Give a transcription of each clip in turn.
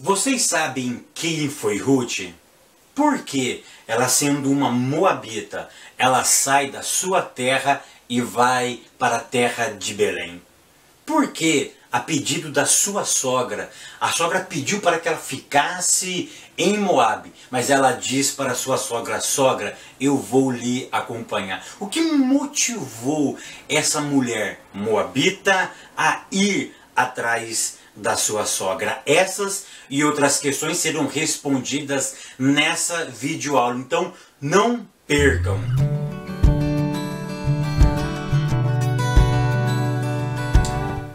Vocês sabem quem foi Ruth? Porque ela, sendo uma moabita, ela sai da sua terra e vai para a terra de Belém. Porque, a pedido da sua sogra, a sogra pediu para que ela ficasse em Moabe, mas ela diz para a sua sogra: sogra, eu vou lhe acompanhar. O que motivou essa mulher moabita a ir atrás da sua sogra? Essas e outras questões serão respondidas nessa videoaula, então não percam!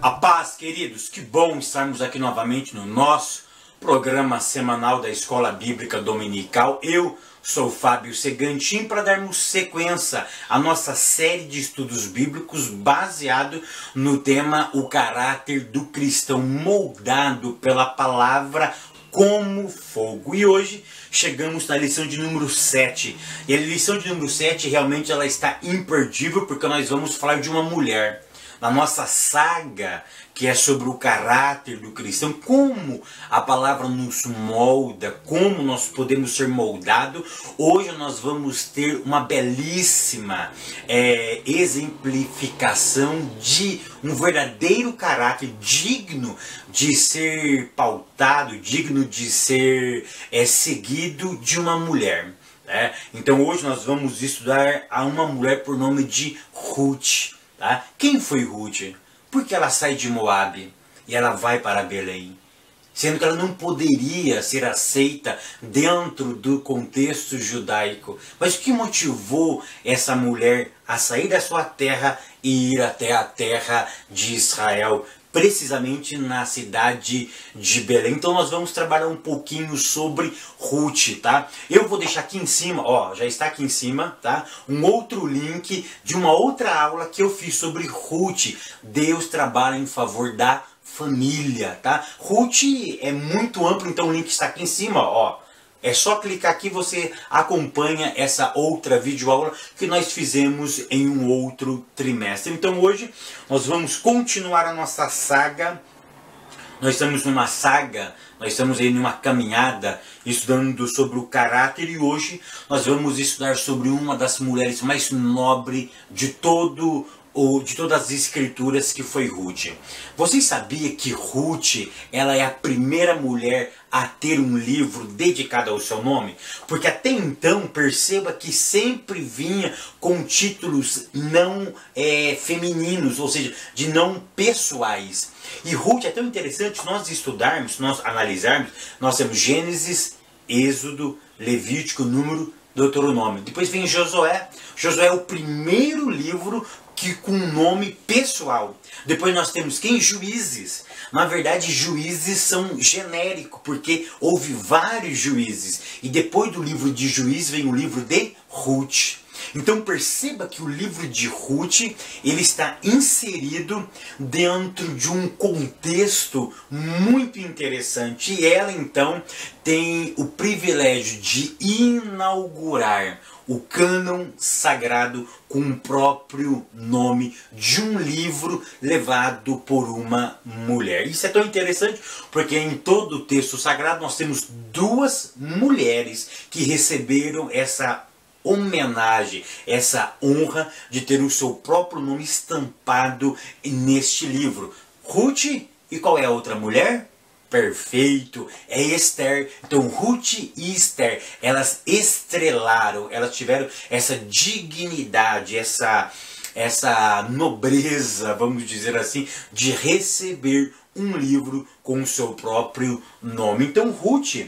A paz, queridos, que bom estarmos aqui novamente no nosso programa semanal da Escola Bíblica Dominical. Eu sou Fábio Segantin para darmos sequência à nossa série de estudos bíblicos baseado no tema O Caráter do Cristão, moldado pela palavra como fogo. E hoje chegamos na lição de número 7. E a lição de número 7 realmente ela está imperdível, porque nós vamos falar de uma mulher. Na nossa saga, que é sobre o caráter do cristão, como a palavra nos molda, como nós podemos ser moldados, hoje nós vamos ter uma belíssima exemplificação de um verdadeiro caráter digno de ser pautado, digno de ser seguido de uma mulher. Então hoje nós vamos estudar a uma mulher por nome de Ruth. Quem foi Ruth? Porque ela sai de Moabe e ela vai para Belém, sendo que ela não poderia ser aceita dentro do contexto judaico. Mas o que motivou essa mulher a sair da sua terra e ir até a terra de Israel, precisamente na cidade de Belém? Então nós vamos trabalhar um pouquinho sobre Ruth, tá? Eu vou deixar aqui em cima, ó, já está aqui em cima, tá? Um outro link de uma outra aula que eu fiz sobre Ruth. Deus trabalha em favor da família, tá? Ruth é muito amplo, então o link está aqui em cima, ó. É só clicar aqui e você acompanha essa outra videoaula que nós fizemos em um outro trimestre. Então hoje nós vamos continuar a nossa saga. Nós estamos numa saga, nós estamos aí numa caminhada estudando sobre o caráter, e hoje nós vamos estudar sobre uma das mulheres mais nobres de todas as escrituras, que foi Ruth. Vocês sabiam que Ruth ela é a primeira mulher a ter um livro dedicado ao seu nome? Porque até então, perceba que sempre vinha com títulos não femininos, ou seja, de não pessoais. E Ruth é tão interessante nós estudarmos, nós analisarmos. Nós temos Gênesis, Êxodo, Levítico, Número, Deuteronômio. Depois vem Josué. Josué é o primeiro livro com nome pessoal. Depois nós temos quem? Juízes. Na verdade, juízes são genéricos, porque houve vários juízes. E depois do livro de Juízes vem o livro de Ruth. Então perceba que o livro de Ruth ele está inserido dentro de um contexto muito interessante. E ela então tem o privilégio de inaugurar o cânon sagrado com o próprio nome de um livro levado por uma mulher. Isso é tão interessante porque em todo o texto sagrado nós temos duas mulheres que receberam essa homenagem, essa honra de ter o seu próprio nome estampado neste livro. Ruth, e qual é a outra mulher? Perfeito, é Esther. Então Ruth e Esther, elas estrelaram, elas tiveram essa dignidade, essa nobreza, vamos dizer assim, de receber um livro com o seu próprio nome. Então Ruth,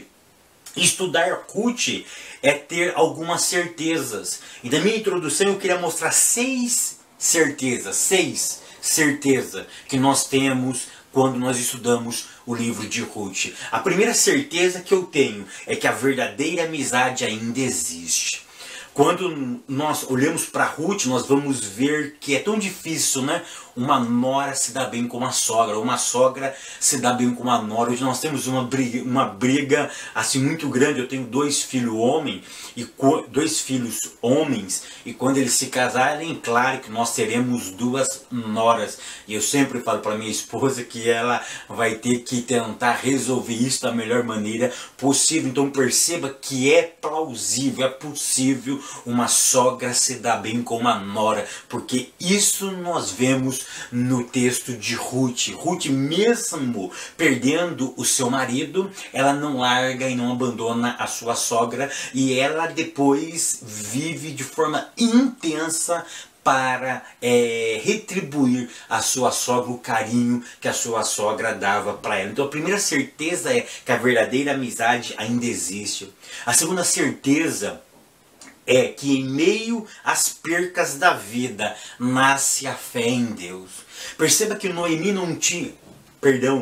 estudar Ruth é ter algumas certezas. E na minha introdução eu queria mostrar seis certezas que nós temos quando nós estudamos o livro de Ruth. A primeira certeza que eu tenho é que a verdadeira amizade ainda existe. Quando nós olhamos para Ruth, nós vamos ver que é tão difícil, né? Uma nora se dá bem com uma sogra, uma sogra se dá bem com uma nora. Hoje nós temos uma briga assim muito grande. Eu tenho dois filhos homens, e quando eles se casarem, claro que nós teremos duas noras. E eu sempre falo para minha esposa que ela vai ter que tentar resolver isso da melhor maneira possível. Então perceba que é plausível, é possível uma sogra se dar bem com uma nora, porque isso nós vemos no texto de Ruth. Ruth, mesmo perdendo o seu marido, ela não larga e não abandona a sua sogra, e ela depois vive de forma intensa para retribuir a sua sogra o carinho que a sua sogra dava para ela. Então a primeira certeza é que a verdadeira amizade ainda existe. A segunda certeza é que em meio às percas da vida nasce a fé em Deus. Perceba que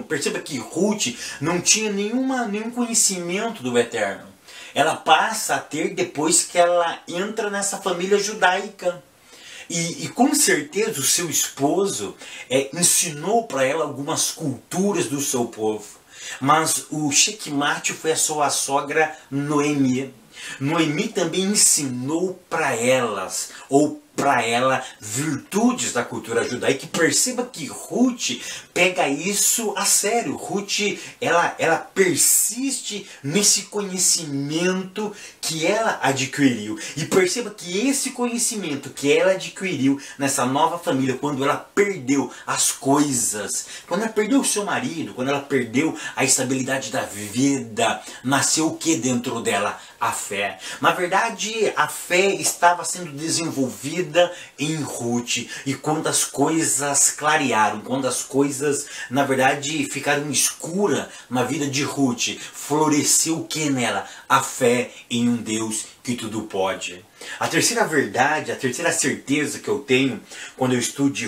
perceba que Ruth não tinha nenhum conhecimento do Eterno. Ela passa a ter depois que ela entra nessa família judaica. E com certeza o seu esposo ensinou para ela algumas culturas do seu povo. Mas o checkmate foi a sua sogra Noemi. Noemi também ensinou para ela virtudes da cultura judaica. E perceba que Ruth pega isso a sério. Ruth, ela persiste nesse conhecimento que ela adquiriu. E perceba que esse conhecimento que ela adquiriu nessa nova família, quando ela perdeu as coisas, quando ela perdeu o seu marido, quando ela perdeu a estabilidade da vida, nasceu o que dentro dela? A fé. Na verdade, a fé estava sendo desenvolvida em Ruth. E quando as coisas clarearam, quando as coisas, na verdade, ficaram escuras na vida de Ruth, floresceu o que nela? A fé em um Deus que tudo pode. A terceira verdade, a terceira certeza que eu tenho quando eu estudo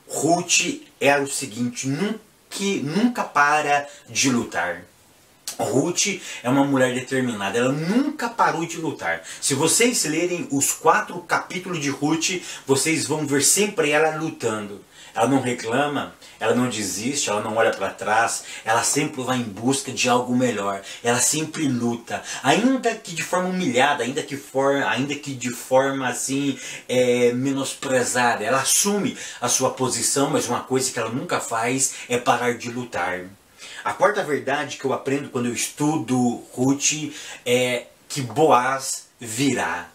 Ruth é o seguinte: nunca para de lutar. Ruth é uma mulher determinada, ela nunca parou de lutar. Se vocês lerem os 4 capítulos de Ruth, vocês vão ver sempre ela lutando. Ela não reclama, ela não desiste, ela não olha para trás, ela sempre vai em busca de algo melhor. Ela sempre luta, ainda que de forma humilhada, ainda que de forma assim menosprezada. Ela assume a sua posição, mas uma coisa que ela nunca faz é parar de lutar. A quarta verdade que eu aprendo quando eu estudo Ruth é que Boaz virá.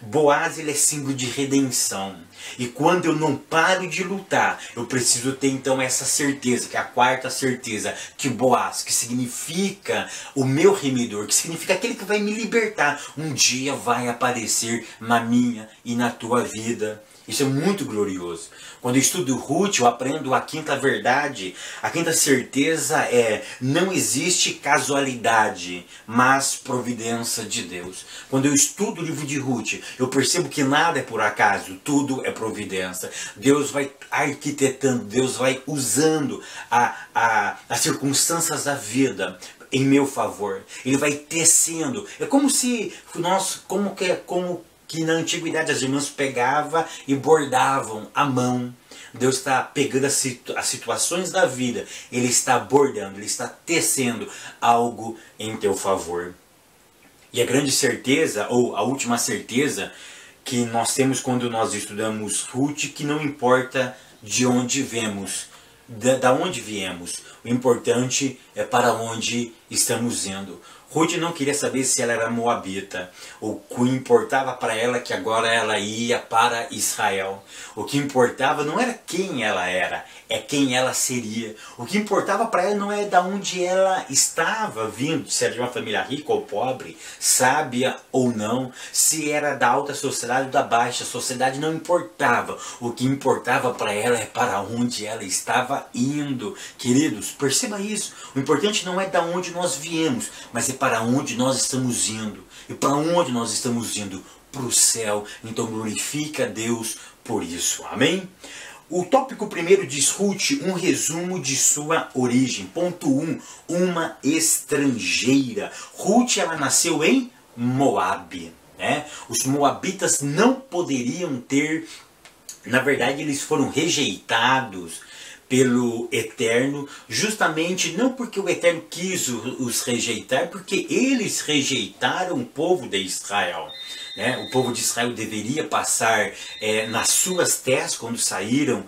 Boaz, ele é símbolo de redenção. E quando eu não paro de lutar, eu preciso ter então essa certeza, que é a quarta certeza, que Boaz, que significa o meu remidor, que significa aquele que vai me libertar, um dia vai aparecer na minha e na tua vida. Isso é muito glorioso. Quando eu estudo Ruth, eu aprendo a quinta verdade. A quinta certeza é: não existe casualidade, mas providência de Deus. Quando eu estudo o livro de Ruth, eu percebo que nada é por acaso, tudo é providência. Deus vai arquitetando, Deus vai usando as circunstâncias da vida em meu favor. Ele vai tecendo. É como se que na antiguidade as irmãs pegavam e bordavam à mão. Deus está pegando as situações da vida, Ele está bordando, Ele está tecendo algo em teu favor. E a grande certeza, ou a última certeza, que nós temos quando nós estudamos Ruth, que não importa de onde viemos, da onde viemos, o importante é para onde estamos indo. Ruth não queria saber se ela era moabita. O que importava para ela que agora ela ia para Israel. O que importava não era quem ela era, é quem ela seria. O que importava para ela não é de onde ela estava vindo, se era de uma família rica ou pobre, sábia ou não, se era da alta sociedade ou da baixa sociedade, não importava. O que importava para ela é para onde ela estava indo. Queridos, perceba isso. O importante não é de onde nós viemos, mas é para onde nós estamos indo. E para onde nós estamos indo? Para o céu. Então glorifica a Deus por isso. Amém? O tópico primeiro diz Ruth, um resumo de sua origem. Ponto 1, uma estrangeira. Ruth, ela nasceu em Moabe, né? Os moabitas não poderiam ter, na verdade eles foram rejeitados pelo Eterno, justamente não porque o Eterno quis os rejeitar, porque eles rejeitaram o povo de Israel. Né? O povo de Israel deveria passar nas suas terras, quando saíram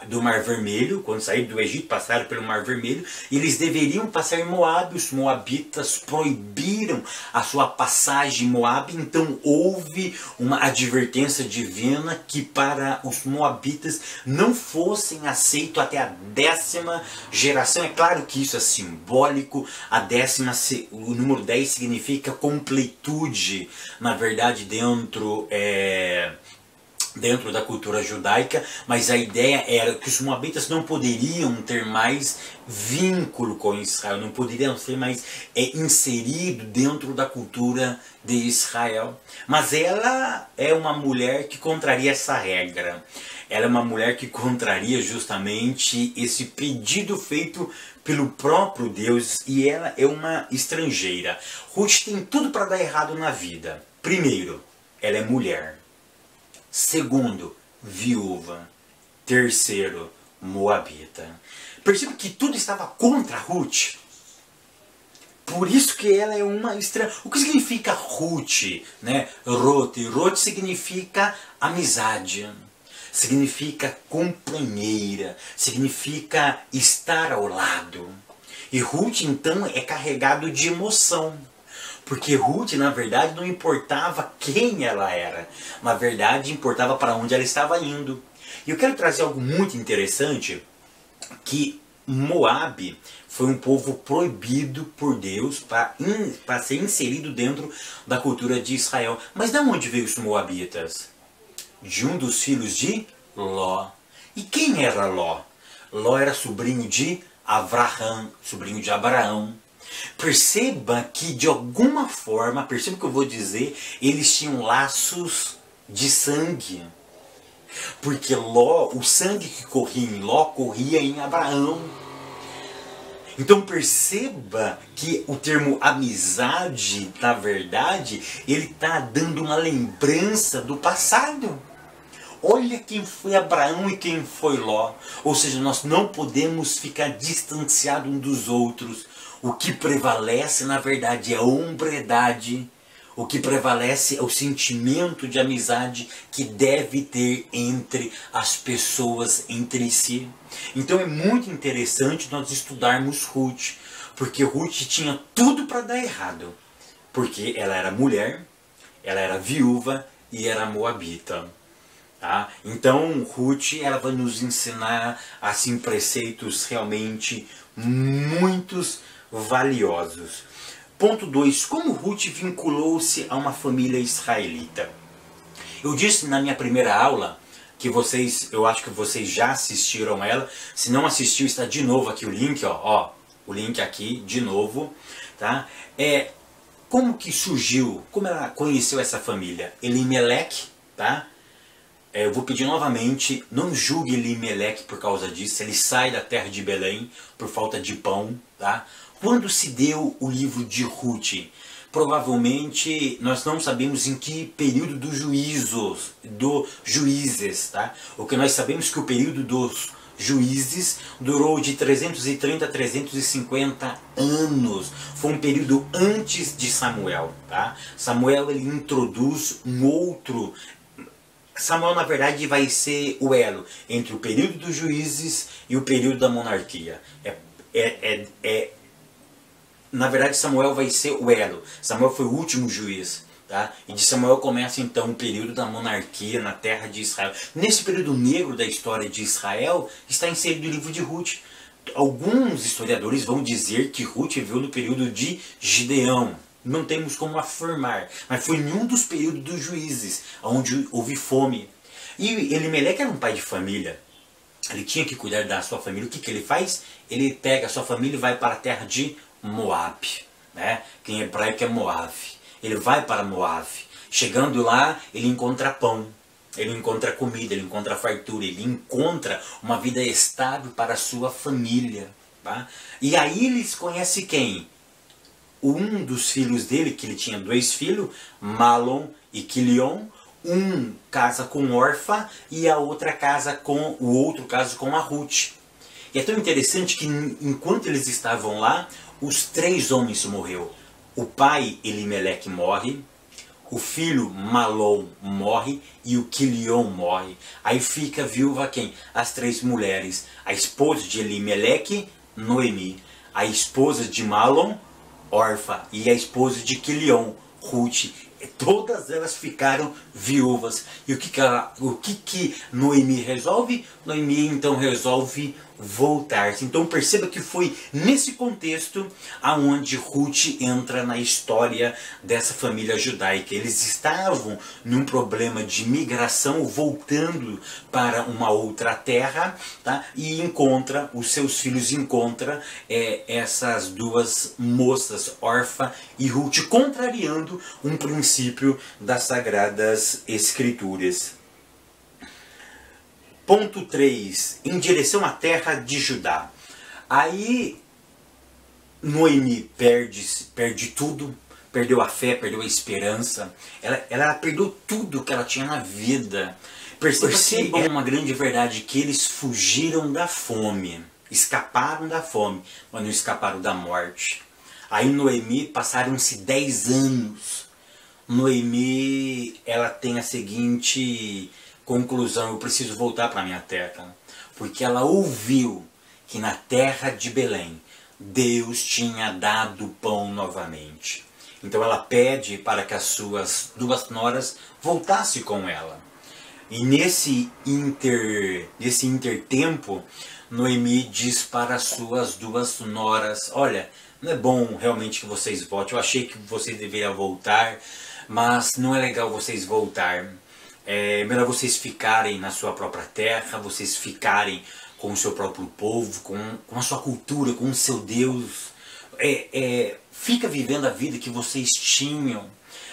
do Mar Vermelho, quando saíram do Egito, passaram pelo Mar Vermelho, eles deveriam passar em Moabe. Os moabitas proibiram a sua passagem em Moabe, então houve uma advertência divina que para os moabitas não fossem aceitos até a 10ª geração. É claro que isso é simbólico, o número 10 significa completude, na verdade dentro da cultura judaica, mas a ideia era que os moabitas não poderiam ter mais vínculo com Israel, não poderiam ser mais inseridos dentro da cultura de Israel. Mas ela é uma mulher que contraria essa regra. Ela é uma mulher que contraria justamente esse pedido feito pelo próprio Deus, e ela é uma estrangeira. Ruth tem tudo para dar errado na vida. Primeiro, ela é mulher. Segundo, viúva. Terceiro, moabita. Perceba que tudo estava contra Ruth. Por isso que ela é uma estranha. O que significa Ruth? Né? Ruth significa amizade. Significa companheira. Significa estar ao lado. E Ruth, então, é carregado de emoção. Porque Ruth, na verdade, não importava quem ela era. Na verdade, importava para onde ela estava indo. E eu quero trazer algo muito interessante, que Moabe foi um povo proibido por Deus para ser inserido dentro da cultura de Israel. Mas de onde veio os moabitas? De um dos filhos de Ló. E quem era Ló? Ló era sobrinho de Avraham, sobrinho de Abraão. Perceba que de alguma forma, perceba o que eu vou dizer, eles tinham laços de sangue. Porque Ló, o sangue que corria em Ló, corria em Abraão. Então perceba que o termo amizade, na verdade, ele está dando uma lembrança do passado. Olha quem foi Abraão e quem foi Ló. Ou seja, nós não podemos ficar distanciados uns dos outros. O que prevalece, na verdade, é a hombridade. O que prevalece é o sentimento de amizade que deve ter entre as pessoas entre si. Então é muito interessante nós estudarmos Ruth, porque Ruth tinha tudo para dar errado. Porque ela era mulher, ela era viúva e era moabita. Tá? Então Ruth, ela vai nos ensinar assim preceitos realmente muitos valiosos. Ponto 2. Como Ruth vinculou-se a uma família israelita? Eu disse na minha primeira aula que eu acho que vocês já assistiram ela. Se não assistiu, está de novo aqui o link, ó, o link aqui de novo, tá? Como que surgiu? Como ela conheceu essa família? Elimeleque, tá? Eu vou pedir novamente, não julgue Elimeleque por causa disso. Ele sai da terra de Belém por falta de pão, tá? Quando se deu o livro de Ruth? Provavelmente nós não sabemos em que período dos juízes, tá? O que nós sabemos é que o período dos juízes durou de 330 a 350 anos. Foi um período antes de Samuel, tá? Samuel, ele introduz um outro. Samuel, na verdade, vai ser o elo entre o período dos juízes e o período da monarquia. Na verdade, Samuel vai ser o elo. Samuel foi o último juiz. Tá? E de Samuel começa então o período da monarquia na terra de Israel. Nesse período negro da história de Israel está inserido o livro de Ruth. Alguns historiadores vão dizer que Ruth viveu no período de Gideão. Não temos como afirmar, mas foi em um dos períodos dos juízes, onde houve fome. E Elimeleque era um pai de família. Ele tinha que cuidar da sua família. O que ele faz? Ele pega a sua família e vai para a terra de Moab, né? Que em hebraico é Moab. Ele vai para Moab. Chegando lá, ele encontra pão, ele encontra comida, ele encontra fartura, ele encontra uma vida estável para a sua família. Tá? E aí eles conhecem quem? um dos filhos dele, que ele tinha 2 filhos, Malom e Quilion, um casa com Orfa e a outra casa com o outro casa com a Ruth. E é tão interessante que enquanto eles estavam lá, os 3 homens morreram. O pai Elimeleque morre, o filho Malom morre e o Quilion morre. Aí fica viúva quem? As 3 mulheres. A esposa de Elimeleque, Noemi. A esposa de Malom, Orfa. E a esposa de Quilion, Ruth. Todas elas ficaram viúvas. E o que Noemi resolve? Noemi então resolve voltar-se. Então perceba que foi nesse contexto aonde Ruth entra na história dessa família judaica. Eles estavam num problema de migração, voltando para uma outra terra, tá? E encontra, os seus filhos encontra essas 2 moças, Orfa e Ruth, contrariando um princípio das Sagradas Escrituras. Ponto 3. Em direção à terra de Judá. Aí Noemi perde tudo. Perdeu a fé, perdeu a esperança. Ela perdeu tudo que ela tinha na vida. Perceba uma grande verdade, que eles fugiram da fome. Escaparam da fome, mas não escaparam da morte. Aí Noemi, passaram-se 10 anos. Noemi, ela tem a seguinte conclusão: eu preciso voltar para minha terra, porque ela ouviu que na terra de Belém Deus tinha dado pão novamente. Então ela pede para que as suas 2 noras voltassem com ela. E nesse intertempo, Noemi diz para as suas 2 noras: olha, não é bom realmente que vocês voltem, eu achei que vocês deveriam voltar, mas não é legal vocês voltar. É melhor vocês ficarem na sua própria terra, vocês ficarem com o seu próprio povo, com a sua cultura, com o seu Deus. Fica vivendo a vida que vocês tinham.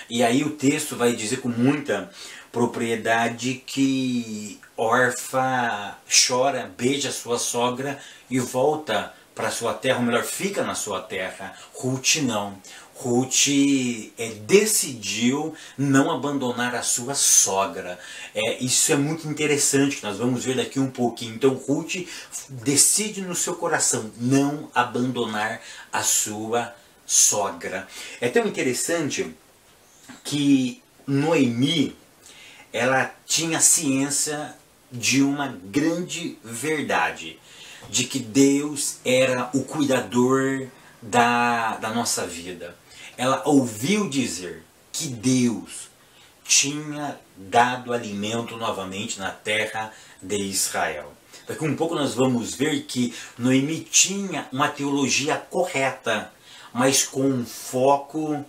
E aí o texto vai dizer com muita propriedade que Orfa chora, beija sua sogra e volta para sua terra, ou melhor, fica na sua terra. Ruth não. Ruth decidiu não abandonar a sua sogra. Isso é muito interessante, que nós vamos ver daqui um pouquinho. Então Ruth decide no seu coração não abandonar a sua sogra. É tão interessante que Noemi, ela tinha ciência de uma grande verdade, de que Deus era o cuidador da nossa vida. Ela ouviu dizer que Deus tinha dado alimento novamente na terra de Israel. Daqui um pouco nós vamos ver que Noemi tinha uma teologia correta, mas com um foco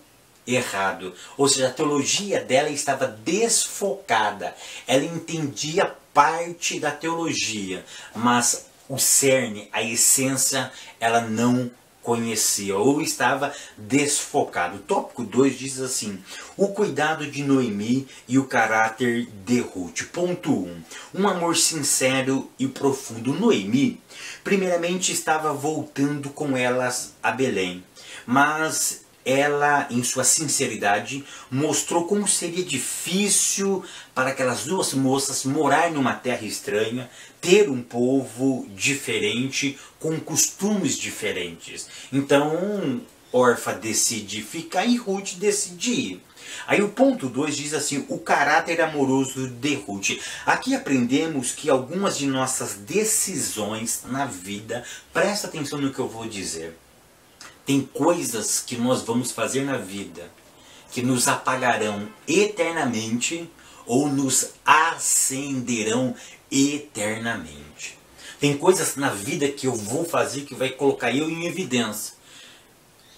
errado. Ou seja, a teologia dela estava desfocada. Ela entendia parte da teologia, mas o cerne, a essência, ela não conhecia, ou estava desfocado. O tópico 2 diz assim: o cuidado de Noemi e o caráter de Ruth. Ponto 1. Um amor sincero e profundo. Noemi, primeiramente, estava voltando com elas a Belém, mas ela, em sua sinceridade, mostrou como seria difícil para aquelas 2 moças morar numa terra estranha, ter um povo diferente, com costumes diferentes. Então, Orfa decide ficar e Ruth decide ir. Aí o ponto 2 diz assim: o caráter amoroso de Ruth. Aqui aprendemos que algumas de nossas decisões na vida, presta atenção no que eu vou dizer, tem coisas que nós vamos fazer na vida que nos apagarão eternamente ou nos acenderão eternamente. Tem coisas na vida que eu vou fazer que vai colocar eu em evidência.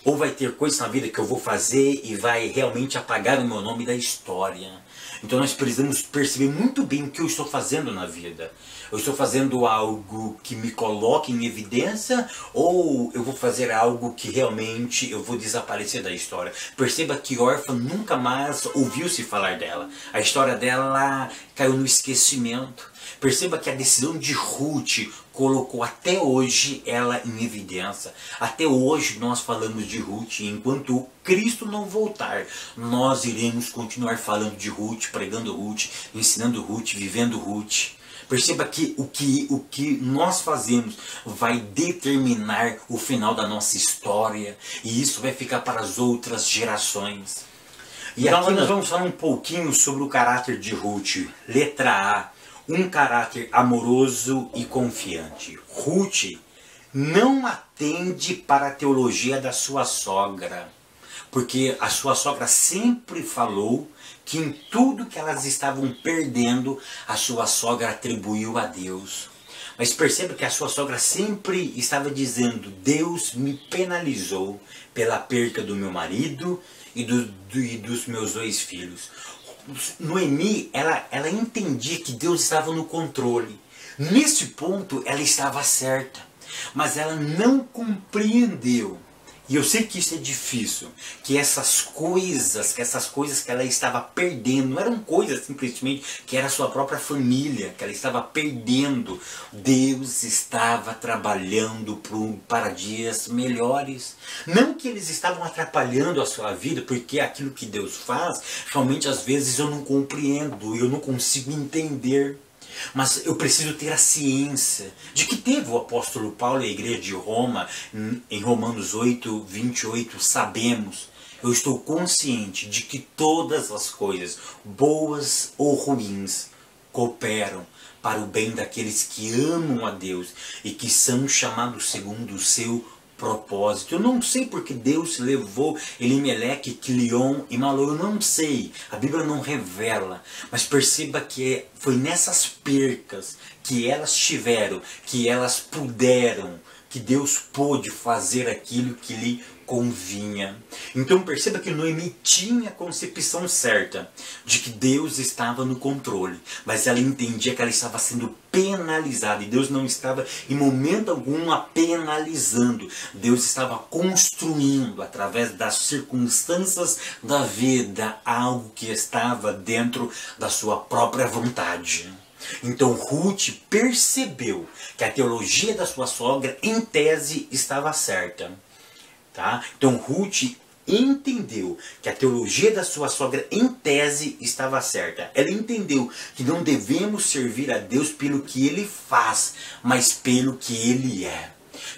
Ou vai ter coisas na vida que eu vou fazer e vai realmente apagar o meu nome da história. Então nós precisamos perceber muito bem o que eu estou fazendo na vida. Eu estou fazendo algo que me coloque em evidência, ou eu vou fazer algo que realmente eu vou desaparecer da história. Perceba que Orfa nunca mais ouviu-se falar dela. A história dela caiu no esquecimento. Perceba que a decisão de Ruth colocou até hoje ela em evidência. Até hoje nós falamos de Ruth. Enquanto Cristo não voltar, nós iremos continuar falando de Ruth, pregando Ruth, ensinando Ruth, vivendo Ruth. Perceba que o que nós fazemos vai determinar o final da nossa história. E isso vai ficar para as outras gerações. E aqui nós vamos falar um pouquinho sobre o caráter de Ruth. Letra A. Um caráter amoroso e confiante. Ruth não atende para a teologia da sua sogra, porque a sua sogra sempre falou que em tudo que elas estavam perdendo, a sua sogra atribuiu a Deus. Mas perceba que a sua sogra sempre estava dizendo: Deus me penalizou pela perca do meu marido e dos meus 2 filhos. Noemi, ela entendia que Deus estava no controle. Nesse ponto, ela estava certa. Mas ela não compreendeu. E eu sei que isso é difícil. Que essas coisas que ela estava perdendo, não eram coisas simplesmente que era a sua própria família, que ela estava perdendo. Deus estava trabalhando para dias melhores. Não que eles estavam atrapalhando a sua vida, porque aquilo que Deus faz, realmente às vezes eu não compreendo, eu não consigo entender. Mas eu preciso ter a ciência de que teve o apóstolo Paulo e a igreja de Roma, em Romanos 8, 28, sabemos, eu estou consciente de que todas as coisas, boas ou ruins, cooperam para o bem daqueles que amam a Deus e que são chamados segundo o seu propósito. Eu não sei porque Deus levou Elimeleque, Quilion e Malom, eu não sei, a Bíblia não revela, mas perceba que foi nessas percas que elas tiveram, que elas puderam, que Deus pôde fazer aquilo que lhe convinha. Então perceba que Noemi tinha a concepção certa de que Deus estava no controle, mas ela entendia que ela estava sendo penalizada, e Deus não estava em momento algum a penalizando. Deus estava construindo através das circunstâncias da vida algo que estava dentro da sua própria vontade. Então Ruth percebeu que a teologia da sua sogra em tese estava certa. Tá? Então Ruth entendeu que a teologia da sua sogra em tese estava certa. Ela entendeu que não devemos servir a Deus pelo que Ele faz, mas pelo que Ele é.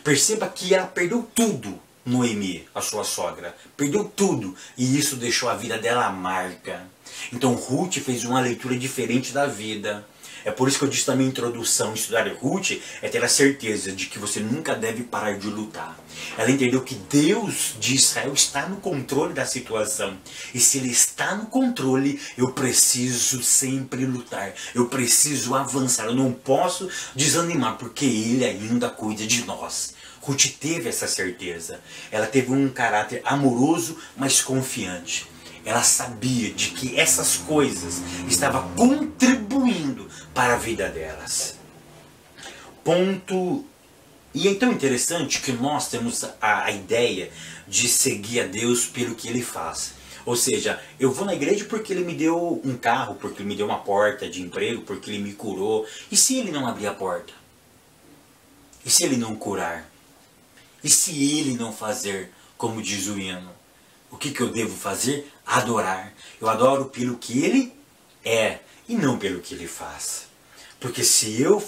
Perceba que ela perdeu tudo, Noemi, a sua sogra. Perdeu tudo, e isso deixou a vida dela amarga. Então Ruth fez uma leitura diferente da vida. É por isso que eu disse na minha introdução, estudar Ruth é ter a certeza de que você nunca deve parar de lutar. Ela entendeu que Deus de Israel está no controle da situação. E se Ele está no controle, eu preciso sempre lutar. Eu preciso avançar. Eu não posso desanimar, porque Ele ainda cuida de nós. Ruth teve essa certeza. Ela teve um caráter amoroso, mas confiante. Ela sabia de que essas coisas estavam contribuindo para a vida delas. Ponto. E é tão interessante que nós temos a ideia de seguir a Deus pelo que Ele faz. Ou seja, eu vou na igreja porque Ele me deu um carro, porque Ele me deu uma porta de emprego, porque Ele me curou. E se Ele não abrir a porta? E se Ele não curar? E se Ele não fazer como diz o hino? O que eu devo fazer? Adorar. Eu adoro pelo que Ele é e não pelo que Ele faz. Porque se eu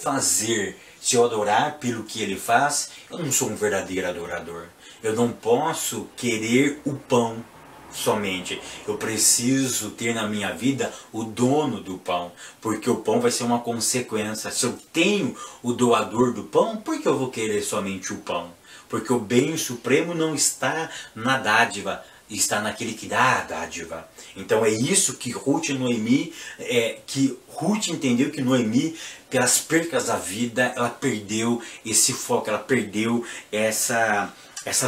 adorar pelo que Ele faz, eu não sou um verdadeiro adorador. Eu não posso querer o pão somente. Eu preciso ter na minha vida o dono do pão. Porque o pão vai ser uma consequência. Se eu tenho o doador do pão, por que eu vou querer somente o pão? Porque o bem supremo não está na dádiva, está naquele que dá a dádiva. Então é isso que Ruth entendeu que Noemi, pelas percas da vida, ela perdeu esse foco, ela perdeu essa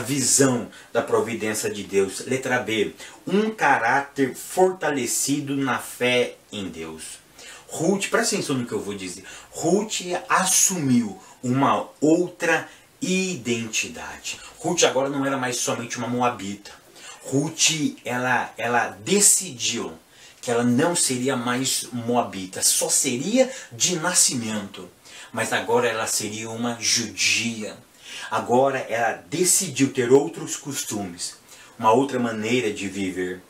visão da providência de Deus. Letra B, um caráter fortalecido na fé em Deus. Ruth, presta atenção no que eu vou dizer. Ruth assumiu uma outra identidade. Ruth agora não era mais somente uma moabita. Ruth, ela decidiu que ela não seria mais moabita, só seria de nascimento. Mas agora ela seria uma judia. Agora ela decidiu ter outros costumes, uma outra maneira de viver,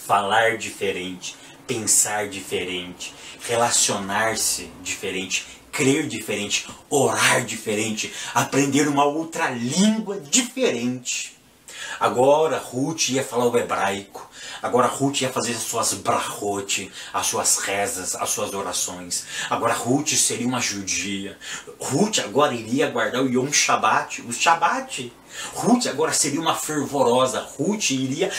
falar diferente, pensar diferente, relacionar-se diferente, crer diferente, orar diferente, aprender uma outra língua diferente. Agora Ruth ia falar o hebraico. Agora Ruth ia fazer as suas brachot, as suas rezas, as suas orações. Agora Ruth seria uma judia. Ruth agora iria guardar o Yom Shabbat, o Shabbat. Ruth agora seria uma fervorosa. Ruth iria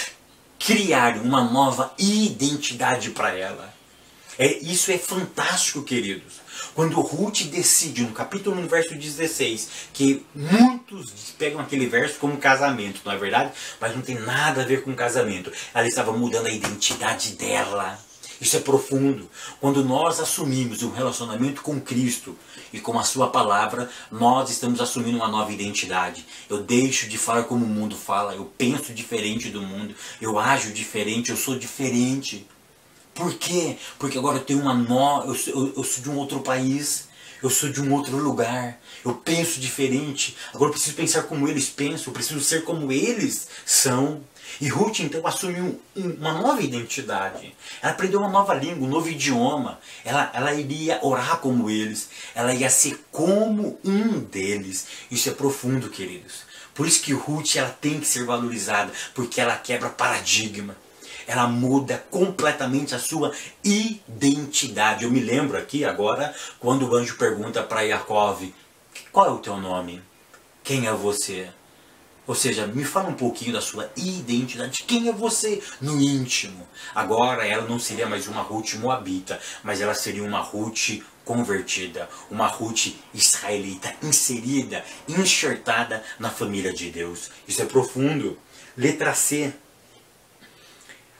criar uma nova identidade para ela. Isso é fantástico, queridos. Quando Ruth decide, no capítulo 1, no verso 16, que muitos pegam aquele verso como casamento, não é verdade? Mas não tem nada a ver com casamento. Ela estava mudando a identidade dela. Isso é profundo. Quando nós assumimos um relacionamento com Cristo e com a sua palavra, nós estamos assumindo uma nova identidade. Eu deixo de falar como o mundo fala, eu penso diferente do mundo, eu ajo diferente, eu sou diferente. Por quê? Porque agora eu tenho eu sou de um outro país, eu sou de um outro lugar, eu penso diferente, agora eu preciso pensar como eles pensam, eu preciso ser como eles são. E Ruth então assumiu uma nova identidade, ela aprendeu uma nova língua, um novo idioma, ela iria orar como eles, ela ia ser como um deles. Isso é profundo, queridos. Por isso que Ruth ela tem que ser valorizada, porque ela quebra paradigma. Ela muda completamente a sua identidade. Eu me lembro aqui agora, quando o anjo pergunta para Yaakov, qual é o teu nome? Quem é você? Ou seja, me fala um pouquinho da sua identidade. Quem é você no íntimo? Agora ela não seria mais uma Ruth moabita, mas ela seria uma Ruth convertida, uma Ruth israelita, inserida, enxertada na família de Deus. Isso é profundo. Letra C.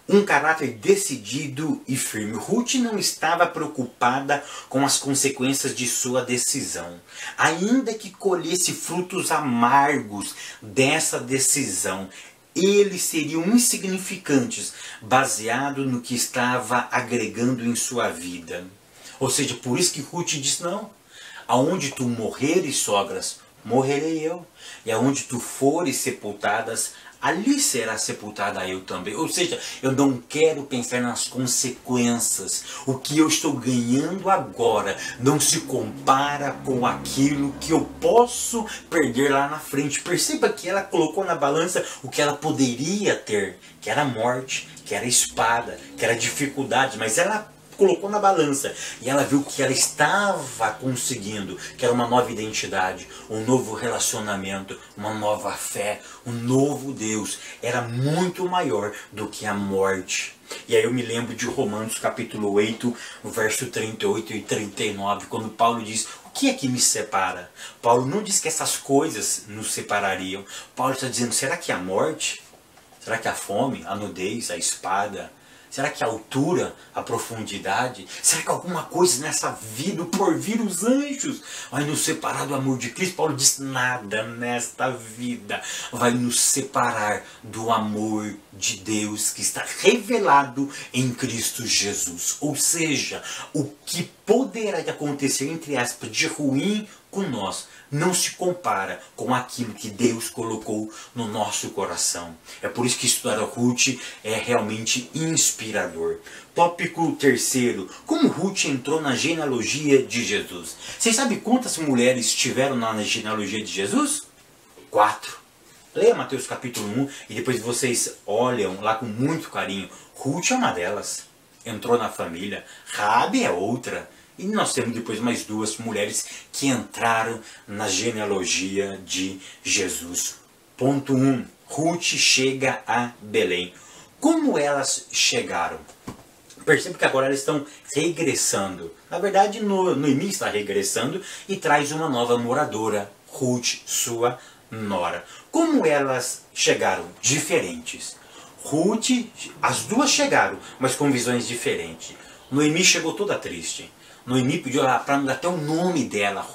Um caráter decidido e firme. Ruth não estava preocupada com as consequências de sua decisão. Ainda que colhesse frutos amargos dessa decisão, eles seriam insignificantes, baseado no que estava agregando em sua vida. Ou seja, por isso que Ruth disse, não, aonde tu morreres, sogras, morrerei eu. E aonde tu fores sepultadas, ali será sepultada eu também. Ou seja, eu não quero pensar nas consequências. O que eu estou ganhando agora não se compara com aquilo que eu posso perder lá na frente. Perceba que ela colocou na balança o que ela poderia ter, que era morte, que era espada, que era dificuldade, mas ela colocou na balança e ela viu que ela estava conseguindo, que era uma nova identidade, um novo relacionamento, uma nova fé, um novo Deus. Era muito maior do que a morte. E aí eu me lembro de Romanos capítulo 8, verso 38 e 39, quando Paulo diz, o que é que me separa? Paulo não diz que essas coisas nos separariam. Paulo está dizendo, será que a morte? Será que a fome, a nudez, a espada? Será que a altura, a profundidade? Será que alguma coisa nessa vida, por vir os anjos, vai nos separar do amor de Cristo? Paulo diz, nada nesta vida vai nos separar do amor de Deus que está revelado em Cristo Jesus. Ou seja, o que poderá acontecer, entre aspas, de ruim com nós, não se compara com aquilo que Deus colocou no nosso coração. É por isso que estudar a Ruth é realmente inspirador. Tópico terceiro. Como Ruth entrou na genealogia de Jesus? Vocês sabem quantas mulheres tiveram na genealogia de Jesus? 4. Leia Mateus capítulo 1 e depois vocês olham lá com muito carinho. Ruth é uma delas. Entrou na família. Raabe é outra. E nós temos depois mais 2 mulheres que entraram na genealogia de Jesus. Ponto 1. Ruth chega a Belém. Como elas chegaram? Perceba que agora elas estão regressando. Na verdade, Noemi está regressando e traz uma nova moradora, Ruth, sua nora. Como elas chegaram? Diferentes. Ruth, as duas chegaram, mas com visões diferentes. Noemi chegou toda triste. Noemi pediu para mudar até o nome dela.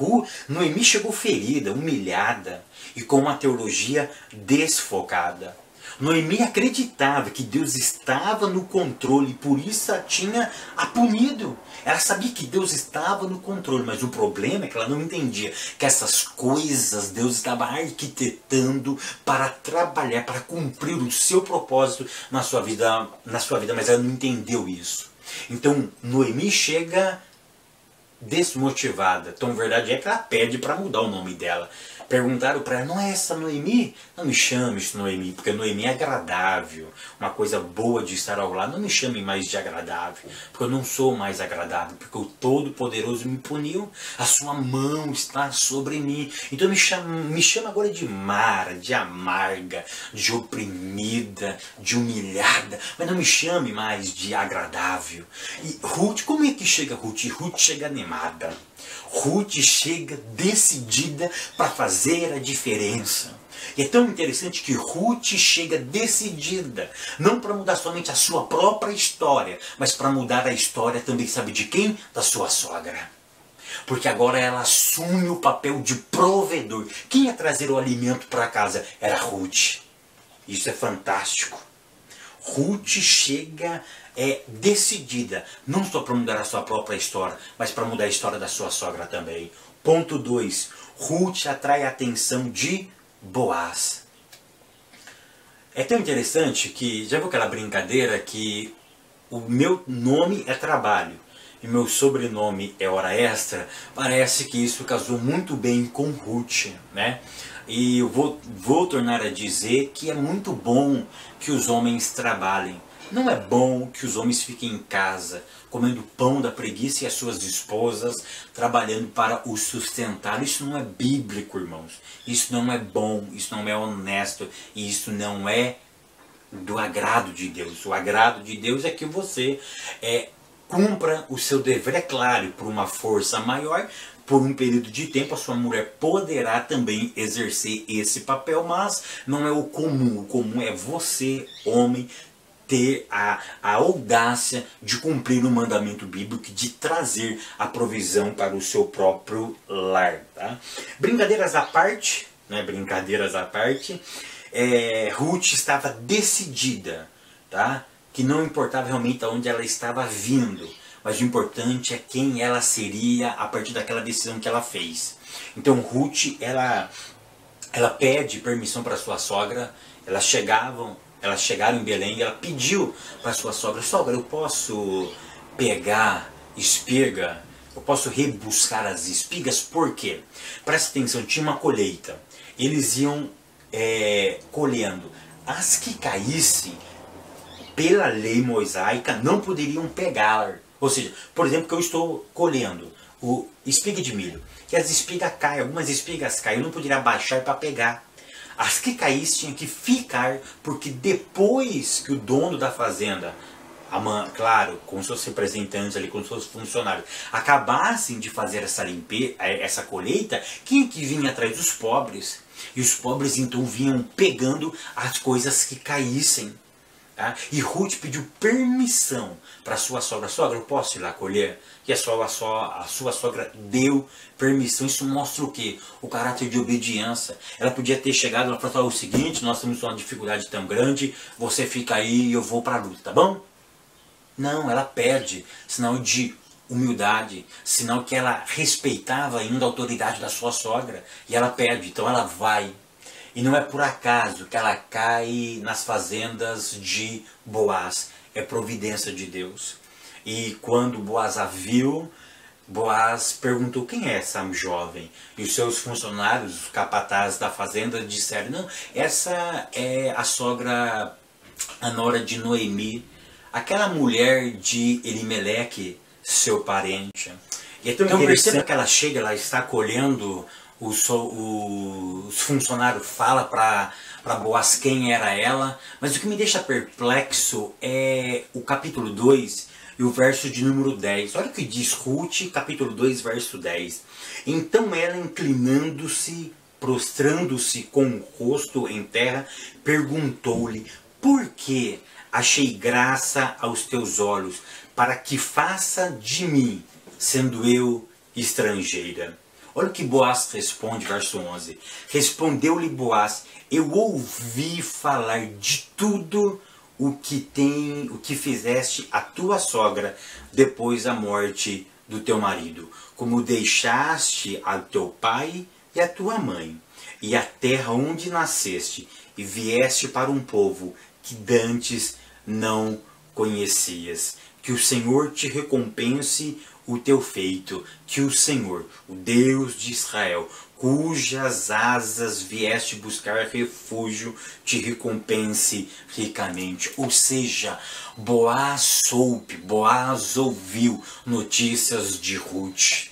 Noemi chegou ferida, humilhada e com uma teologia desfocada. Noemi acreditava que Deus estava no controle e por isso a tinha a punido. Ela sabia que Deus estava no controle, mas o problema é que ela não entendia que essas coisas Deus estava arquitetando para trabalhar, para cumprir o seu propósito na sua vida, mas ela não entendeu isso. Então Noemi chega desmotivada. Então, a verdade é que ela pede para mudar o nome dela. Perguntaram para ela, não é essa Noemi? Não me chame de Noemi, porque Noemi é agradável, uma coisa boa de estar ao lado. Não me chame mais de agradável, porque eu não sou mais agradável, porque o Todo-Poderoso me puniu, a sua mão está sobre mim. Então me chama agora de Mara, de amarga, de oprimida, de humilhada, mas não me chame mais de agradável. E Ruth, como é que chega Ruth? Ruth chega animada. Ruth chega decidida para fazer a diferença. E é tão interessante que Ruth chega decidida, não para mudar somente a sua própria história, mas para mudar a história também, sabe de quem? Da sua sogra. Porque agora ela assume o papel de provedor. Quem ia trazer o alimento para casa? Era Ruth. Isso é fantástico. Ruth chega decidida, não só para mudar a sua própria história, mas para mudar a história da sua sogra também. Ponto 2. Ruth atrai a atenção de Boaz. É tão interessante que, já viu aquela brincadeira que o meu nome é trabalho e meu sobrenome é hora extra? Parece que isso casou muito bem com Ruth, né? E eu vou tornar a dizer que é muito bom que os homens trabalhem. Não é bom que os homens fiquem em casa, comendo pão da preguiça e as suas esposas trabalhando para o sustentar. Isso não é bíblico, irmãos. Isso não é bom, isso não é honesto, e isso não é do agrado de Deus. O agrado de Deus é que você cumpra o seu dever, é claro, por uma força maior. Por um período de tempo a sua mulher poderá também exercer esse papel, mas não é o comum. O comum é você, homem, ter a audácia de cumprir o mandamento bíblico, de trazer a provisão para o seu próprio lar. Tá? Brincadeiras à parte, né? Brincadeiras à parte, Ruth estava decidida, tá? Que não importava realmente aonde ela estava vindo, mas o importante é quem ela seria a partir daquela decisão que ela fez. Então Ruth, ela pede permissão para sua sogra. Elas chegaram em Belém e ela pediu para sua sogra: sogra, eu posso pegar espiga? Eu posso rebuscar as espigas? Por quê? Presta atenção, tinha uma colheita. Eles iam colhendo. As que caíssem, pela lei mosaica, não poderiam pegar. Ou seja, por exemplo, que eu estou colhendo o espiga de milho, que as espigas caem, algumas espigas caem, eu não poderia abaixar para pegar. As que caíssem tinham que ficar, porque depois que o dono da fazenda, claro, com seus representantes ali, com seus funcionários, acabassem de fazer essa colheita, quem que vinha atrás? Dos pobres. E os pobres então vinham pegando as coisas que caíssem. Tá? E Ruth pediu permissão para sua sogra: sogra, eu posso ir lá colher? E a sua sogra deu permissão. Isso mostra o quê? O caráter de obediência. Ela podia ter chegado e falado: o seguinte, nós temos uma dificuldade tão grande, você fica aí e eu vou para a luta, tá bom? Não, ela pede sinal de humildade, sinal que ela respeitava ainda a autoridade da sua sogra. E ela pede, então ela vai. E não é por acaso que ela cai nas fazendas de Boaz. É providência de Deus. E quando Boaz a viu, Boaz perguntou: quem é essa jovem? E os seus funcionários, os capatazes da fazenda, disseram: não, essa é a sogra, a nora de Noemi, aquela mulher de Elimeleque, seu parente. E é tão interessante que ela chega, ela está colhendo. Os funcionários falam para Boaz quem era ela, mas o que me deixa perplexo é o capítulo 2 e o verso de número 10. Olha o que diz Ruth, capítulo 2, verso 10. Então ela, inclinando-se, prostrando-se com o rosto em terra, perguntou-lhe: por que achei graça aos teus olhos, para que faça de mim, sendo eu estrangeira? Olha o que Boaz responde, verso 11. Respondeu-lhe Boaz: eu ouvi falar de tudo o que fizeste a tua sogra depois da morte do teu marido, como deixaste a teu pai e a tua mãe, e a terra onde nasceste, e vieste para um povo que dantes não conhecias. Que o Senhor te recompense o teu feito, que o Senhor, o Deus de Israel, cujas asas vieste buscar refúgio, te recompense ricamente. Ou seja, Boaz soube, Boaz ouviu notícias de Ruth.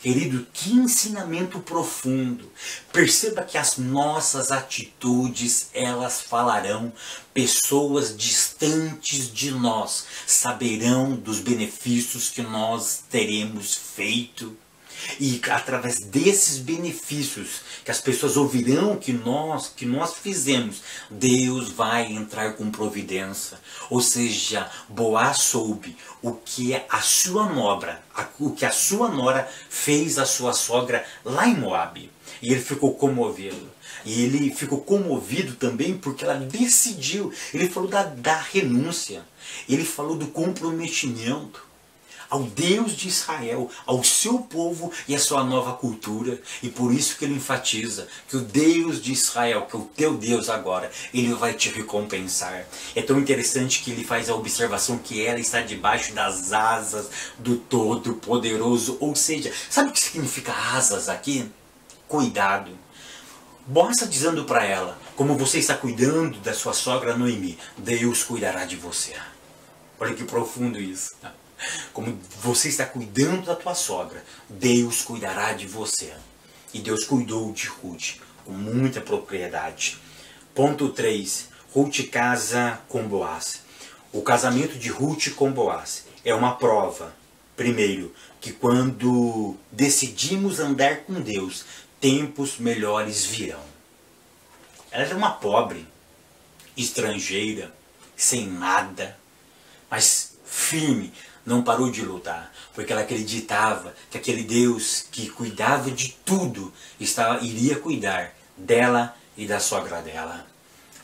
Querido, que ensinamento profundo. Perceba que as nossas atitudes, elas falarão. Pessoas distantes de nós saberão dos benefícios que nós teremos feito. E através desses benefícios que as pessoas ouvirão que nós fizemos, Deus vai entrar com providência. Ou seja, Boaz soube o que a sua nora fez à sua sogra lá em Moabe. E ele ficou comovido. E ele ficou comovido também porque ela decidiu. Ele falou da renúncia. Ele falou do comprometimento ao Deus de Israel, ao seu povo e à sua nova cultura. E por isso que ele enfatiza que o Deus de Israel, que é o teu Deus agora, ele vai te recompensar. É tão interessante que ele faz a observação que ela está debaixo das asas do Todo-Poderoso. Ou seja, sabe o que significa asas aqui? Cuidado. Boaz está dizendo para ela, como você está cuidando da sua sogra Noemi, Deus cuidará de você. Olha que profundo isso. Como você está cuidando da tua sogra, Deus cuidará de você. E Deus cuidou de Ruth com muita propriedade. Ponto 3. Ruth casa com Boaz. O casamento de Ruth com Boaz é uma prova, primeiro, que quando decidimos andar com Deus, tempos melhores virão. Ela era uma pobre, estrangeira, sem nada, mas firme. Não parou de lutar, porque ela acreditava que aquele Deus que cuidava de tudo iria cuidar dela e da sogra dela.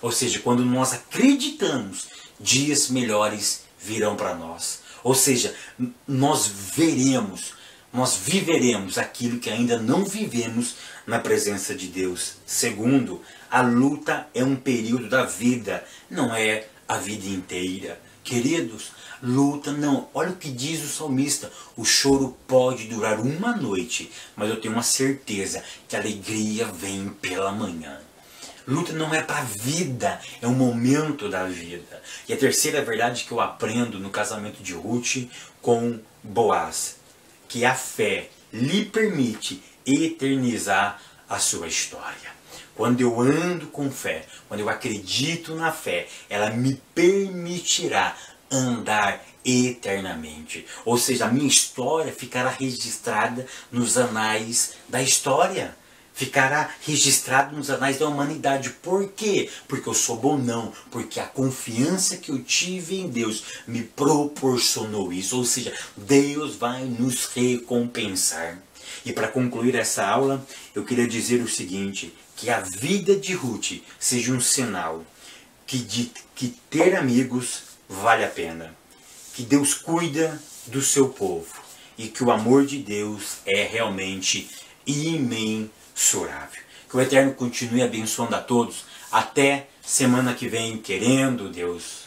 Ou seja, quando nós acreditamos, dias melhores virão para nós. Ou seja, nós viveremos aquilo que ainda não vivemos na presença de Deus. Segundo, a luta é um período da vida, não é a vida inteira. Queridos, luta não. Olha o que diz o salmista. O choro pode durar uma noite, mas eu tenho uma certeza que a alegria vem pela manhã. Luta não é para a vida, é um momento da vida. E a terceira verdade que eu aprendo no casamento de Ruth com Boaz, que a fé lhe permite eternizar a sua história. Quando eu ando com fé, quando eu acredito na fé, ela me permitirá andar eternamente. Ou seja, a minha história ficará registrada nos anais da história. Ficará registrado nos anais da humanidade. Por quê? Porque eu sou bom? Não. Porque a confiança que eu tive em Deus me proporcionou isso. Ou seja, Deus vai nos recompensar. E para concluir essa aula, eu queria dizer o seguinte, que a vida de Ruth seja um sinal que ter amigos vale a pena. Que Deus cuida do seu povo e que o amor de Deus é realmente imensurável. Que o Eterno continue abençoando a todos. Até semana que vem, querendo Deus.